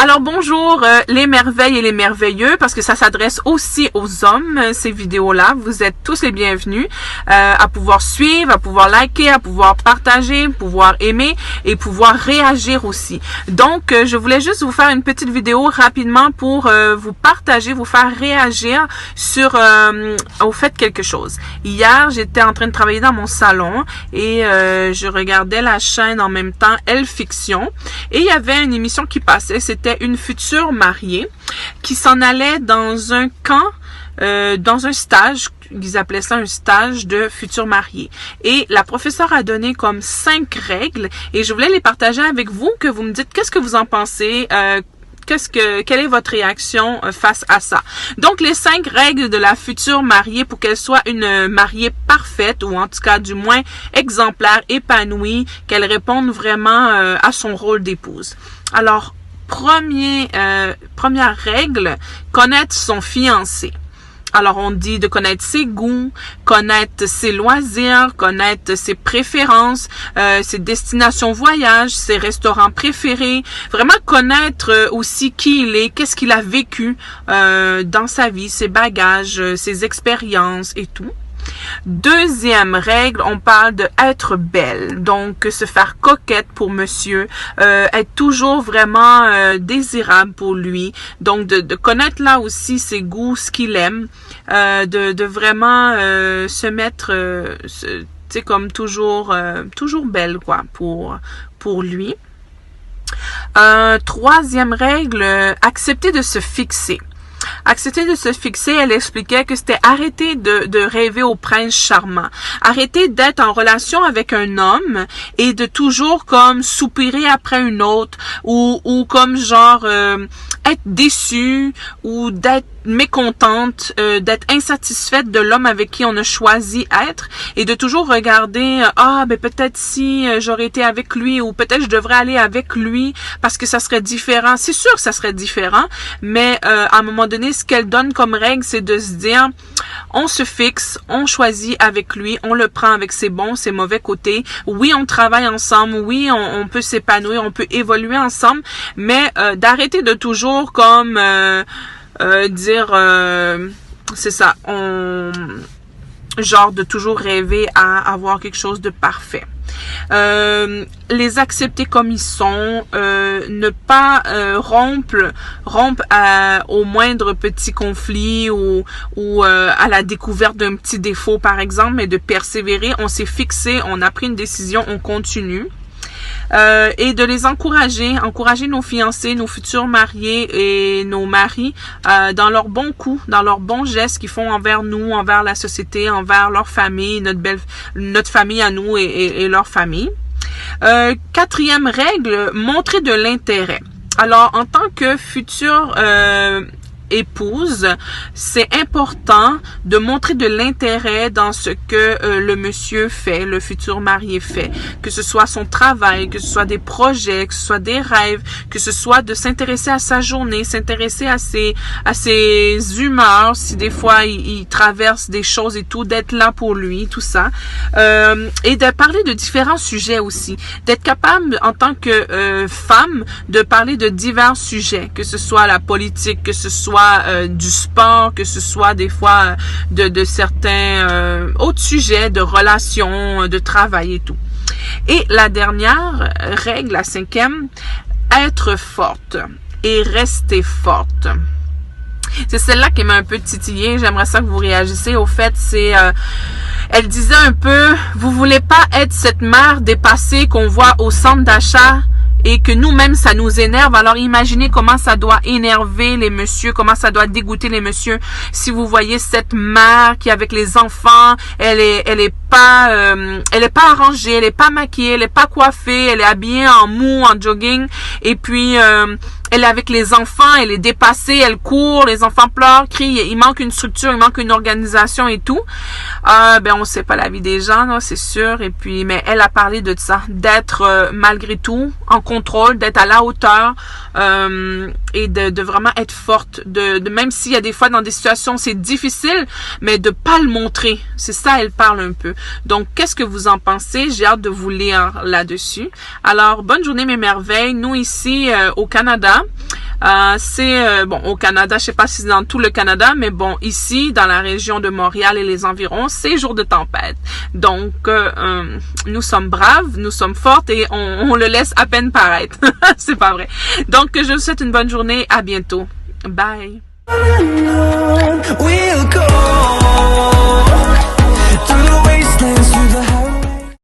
Alors bonjour les merveilles et les merveilleux, parce que ça s'adresse aussi aux hommes, ces vidéos-là. Vous êtes tous les bienvenus à pouvoir suivre, à pouvoir liker, à pouvoir partager, pouvoir aimer et pouvoir réagir aussi. Donc je voulais juste vous faire une petite vidéo rapidement pour vous partager, vous faire réagir sur au fait quelque chose. Hier, j'étais en train de travailler dans mon salon et je regardais la chaîne en même temps, Elle Fiction, et il y avait une émission qui passait. C'était une future mariée qui s'en allait dans un camp, dans un stage, ils appelaient ça un stage de futurs mariés. Et la professeure a donné comme 5 règles et je voulais les partager avec vous, que vous me dites qu'est-ce que vous en pensez, quelle est votre réaction face à ça? Donc, les 5 règles de la future mariée pour qu'elle soit une mariée parfaite, ou en tout cas, du moins, exemplaire, épanouie, qu'elle réponde vraiment à son rôle d'épouse. Alors, première règle, connaître son fiancé. Alors, on dit de connaître ses goûts, connaître ses loisirs, connaître ses préférences, ses destinations voyage, ses restaurants préférés. Vraiment connaître aussi qui il est, qu'est-ce qu'il a vécu dans sa vie, ses bagages, ses expériences et tout. Deuxième règle, on parle de être belle, donc se faire coquette pour monsieur, être toujours vraiment désirable pour lui, donc de connaître là aussi ses goûts, ce qu'il aime, de vraiment se mettre, tu sais, comme toujours belle quoi pour lui. Troisième règle, accepter de se fixer. Accepter de se fixer, elle expliquait que c'était arrêter de rêver au prince charmant. Arrêter d'être en relation avec un homme et de toujours comme soupirer après une autre ou comme genre être déçu ou d'être mécontente, d'être insatisfaite de l'homme avec qui on a choisi être et de toujours regarder ben peut-être si j'aurais été avec lui ou peut-être je devrais aller avec lui parce que ça serait différent. C'est sûr que ça serait différent, mais à un moment donné, ce qu'elle donne comme règle, c'est de se dire on se fixe, on choisit avec lui, on le prend avec ses bons, ses mauvais côtés. Oui, on travaille ensemble, oui, on peut s'épanouir, on peut évoluer ensemble, mais d'arrêter de toujours comme dire c'est ça, genre de toujours rêver à avoir quelque chose de parfait. Les accepter comme ils sont, ne pas rompre au moindre petit conflit ou à la découverte d'un petit défaut par exemple, mais de persévérer. On s'est fixé, on a pris une décision, on continue. Et de les encourager nos fiancés, nos futurs mariés et nos maris dans leurs bons coups, dans leurs bons gestes qu'ils font envers nous, envers la société, envers leur famille, notre famille à nous et leur famille. Quatrième règle, montrer de l'intérêt. Alors, en tant que futur épouse, c'est important de montrer de l'intérêt dans ce que le monsieur fait, le futur marié fait, que ce soit son travail, que ce soit des projets, que ce soit des rêves, que ce soit de s'intéresser à sa journée, s'intéresser à ses humeurs, si des fois il traverse des choses et tout, d'être là pour lui, tout ça, et de parler de différents sujets aussi, d'être capable en tant que femme de parler de divers sujets, que ce soit la politique, que ce soit du sport, que ce soit des fois de certains autres sujets, de relations, de travail et tout. Et la dernière règle, la 5e, être forte et rester forte. C'est celle-là qui m'a un peu titillée. J'aimerais ça que vous réagissez. Au fait, c'est... elle disait un peu, vous voulez pas être cette mère dépassée qu'on voit au centre d'achat et que nous-mêmes, ça nous énerve. Alors, imaginez comment ça doit énerver les messieurs, comment ça doit dégoûter les messieurs. Si vous voyez cette mère qui, avec les enfants, elle est pas arrangée, elle est pas maquillée, elle est pas coiffée, elle est habillée en mou, en jogging, et puis, elle est avec les enfants, elle est dépassée, elle court, les enfants pleurent, crient, il manque une structure, il manque une organisation et tout. Ben, on sait pas la vie des gens, là, c'est sûr. Et puis, mais elle a parlé de ça, d'être malgré tout en contrôle, d'être à la hauteur et de vraiment être forte, de même s'il y a des fois dans des situations c'est difficile, mais de pas le montrer. C'est ça, elle parle un peu. Donc, qu'est-ce que vous en pensez? J'ai hâte de vous lire là-dessus. Alors, bonne journée mes merveilles. Nous ici au Canada, C'est bon au Canada, je sais pas si c'est dans tout le Canada, mais bon ici dans la région de Montréal et les environs, c'est jour de tempête. Donc nous sommes braves, nous sommes fortes et on le laisse à peine paraître. C'est pas vrai. Donc je vous souhaite une bonne journée, à bientôt. Bye. We'll go.